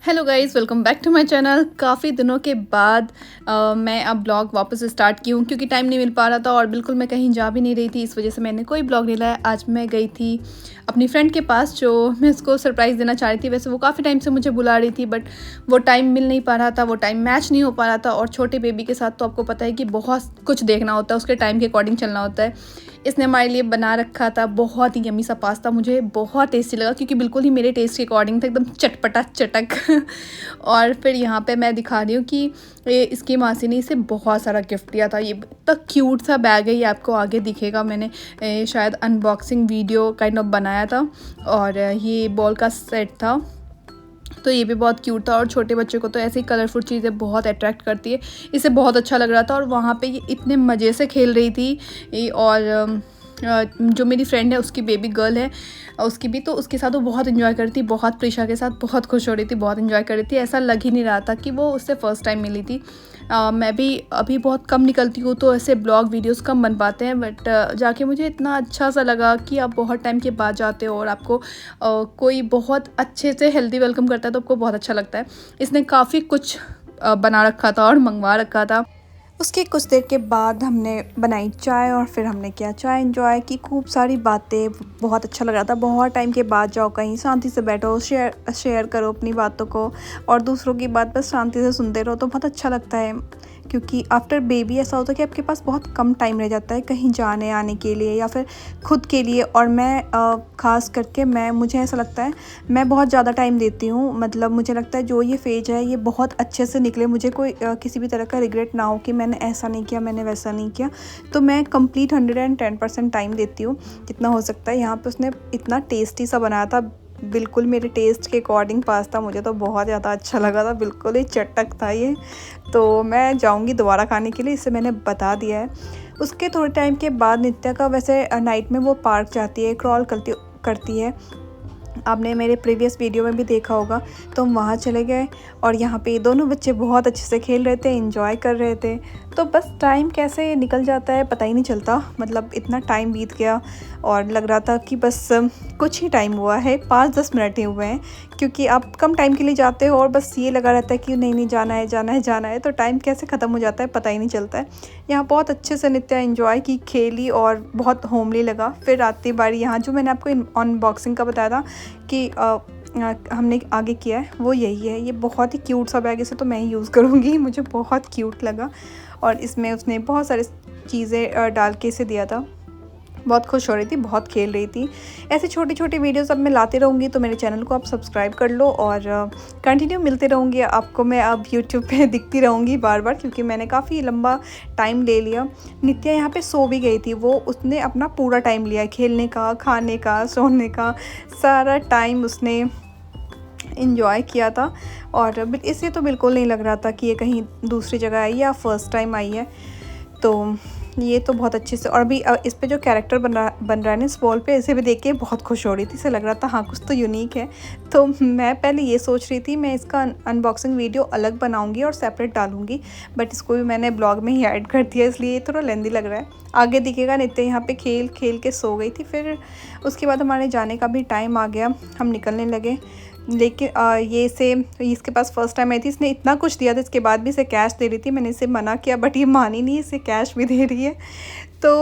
Hello guys, welcome back to my channel. काफ़ी दिनों के बाद मैं अब ब्लॉग वापस स्टार्ट की हूँ क्योंकि टाइम नहीं मिल पा रहा था और बिल्कुल मैं कहीं जा भी नहीं रही थी। इस वजह से मैंने कोई ब्लॉग नहीं लाया। आज मैं गई थी अपनी फ्रेंड के पास जो मैं उसको सरप्राइज़ देना चाह रही थी। वैसे वो काफ़ी टाइम से मुझे बुला रही थी बट वो टाइम मिल नहीं पा रहा था, वो टाइम मैच नहीं हो पा रहा था। और छोटे बेबी के साथ तो आपको पता है कि बहुत कुछ देखना होता है, उसके टाइम के अकॉर्डिंग चलना होता है। इसने हमारे लिए बना रखा था बहुत ही यम्मी सा पास्ता। मुझे बहुत टेस्टी लगा क्योंकि बिल्कुल ही मेरे टेस्ट के अकॉर्डिंग था, एकदम चटपटा चटक। और फिर यहाँ पे मैं दिखा रही हूँ कि इसकी मासी ने इसे बहुत सारा गिफ्ट दिया था। ये इतना क्यूट सा बैग है, ये आपको आगे दिखेगा। मैंने शायद अनबॉक्सिंग वीडियो काइंड ऑफ बनाया था और ये बॉल का सेट था, तो ये भी बहुत क्यूट था। और छोटे बच्चों को तो ऐसी कलरफुल चीज़ें बहुत अट्रैक्ट करती है। इसे बहुत अच्छा लग रहा था और वहाँ पे ये इतने मज़े से खेल रही थी। और जो मेरी फ्रेंड है उसकी बेबी गर्ल है, उसकी भी, तो उसके साथ वो बहुत इन्जॉय कर रही थी, बहुत प्रीशा के साथ बहुत खुश हो रही थी, बहुत इन्जॉय कर रही थी। ऐसा लग ही नहीं रहा था कि वो उससे फ़र्स्ट टाइम मिली थी। मैं भी अभी बहुत कम निकलती हूँ तो ऐसे ब्लॉग वीडियोस कम बन पाते हैं, बट जाके मुझे इतना अच्छा सा लगा कि आप बहुत टाइम के बाद जाते हो और आपको कोई बहुत अच्छे से हेल्दी वेलकम करता है तो आपको बहुत अच्छा लगता है। इसने काफ़ी कुछ बना रखा था और मंगवा रखा था। उसके कुछ देर के बाद हमने बनाई चाय और फिर हमने किया चाय एंजॉय की, खूब सारी बातें। बहुत अच्छा लग रहा था। बहुत टाइम के बाद जाओ कहीं, शांति से बैठो, शेयर करो अपनी बातों को और दूसरों की बात बस शांति से सुनते रहो तो बहुत अच्छा लगता है। क्योंकि आफ्टर बेबी ऐसा होता है कि आपके पास बहुत कम टाइम रह जाता है कहीं जाने आने के लिए या फिर खुद के लिए। और मैं ख़ास करके मुझे ऐसा लगता है मैं बहुत ज़्यादा टाइम देती हूँ। मतलब मुझे लगता है जो ये फेज है ये बहुत अच्छे से निकले, मुझे कोई किसी भी तरह का रिग्रेट ना हो कि मैंने ऐसा नहीं किया, मैंने वैसा नहीं किया। तो मैं कंप्लीट 110% टाइम देती हूँ जितना हो सकता है। यहाँ पे उसने इतना टेस्टी सा बनाया था, बिल्कुल मेरे टेस्ट के अकॉर्डिंग पास्ता। मुझे तो बहुत ज़्यादा अच्छा लगा था, बिल्कुल ही चटक था ये। तो मैं जाऊंगी दोबारा खाने के लिए, इसे मैंने बता दिया है। उसके थोड़े टाइम के बाद नित्या का वैसे नाइट में वो पार्क जाती है, क्रॉल करती है। आपने मेरे प्रीवियस वीडियो में भी देखा होगा। तो हम वहाँ चले गए और यहाँ पे दोनों बच्चे बहुत अच्छे से खेल रहे थे, एंजॉय कर रहे थे। तो बस टाइम कैसे निकल जाता है पता ही नहीं चलता। मतलब इतना टाइम बीत गया और लग रहा था कि बस कुछ ही टाइम हुआ है, 5-10 मिनट ही हुए हैं। क्योंकि आप कम टाइम के लिए जाते हो और बस ये लगा रहता है कि नहीं जाना है जाना है जाना है, तो टाइम कैसे ख़त्म हो जाता है पता ही नहीं चलता है। यहाँ बहुत अच्छे से नित्या एंजॉय की, खेली और बहुत होमली लगा। फिर आती बारी यहाँ जो मैंने आपको अनबॉक्सिंग का बताया था कि हमने आगे किया है वो यही है। ये बहुत ही क्यूट सा बैग, इसे तो मैं ही यूज़ करूँगी, मुझे बहुत क्यूट लगा। और इसमें उसने बहुत सारी चीज़ें डाल के इसे दिया था। बहुत खुश हो रही थी, बहुत खेल रही थी। ऐसे छोटी छोटी वीडियोस अब मैं लाते रहूँगी, तो मेरे चैनल को आप सब्सक्राइब कर लो और कंटिन्यू मिलते रहूँगी आपको। मैं अब यूट्यूब पे दिखती रहूँगी बार बार क्योंकि मैंने काफ़ी लंबा टाइम ले लिया। नित्या यहाँ पे सो भी गई थी, वो उसने अपना पूरा टाइम लिया, खेलने का, खाने का, सोने का, सारा टाइम उसने इंजॉय किया था। और इसे तो बिल्कुल नहीं लग रहा था कि ये कहीं दूसरी जगह आई है या फर्स्ट टाइम आई है। तो ये तो बहुत अच्छे से, और अभी इस पे जो कैरेक्टर बन रहा है ना इस वॉल पे, इसे भी देख के बहुत खुश हो रही थी। इसे लग रहा था हाँ कुछ तो यूनिक है। तो मैं पहले ये सोच रही थी मैं इसका अनबॉक्सिंग वीडियो अलग बनाऊंगी और सेपरेट डालूंगी, बट इसको भी मैंने ब्लॉग में ही ऐड कर दिया, इसलिए ये थोड़ा लेंदी लग रहा है। आगे दिखेगा। नित्य यहाँ पे खेल खेल के सो गई थी। फिर उसके बाद हमारे जाने का भी टाइम आ गया, हम निकलने लगे। लेकिन ये से इसके पास फ़र्स्ट टाइम आई थी, इसने इतना कुछ दिया था, इसके बाद भी इसे कैश दे रही थी। मैंने इसे मना किया बट ये मानी नहीं, इसे कैश भी दे रही है। तो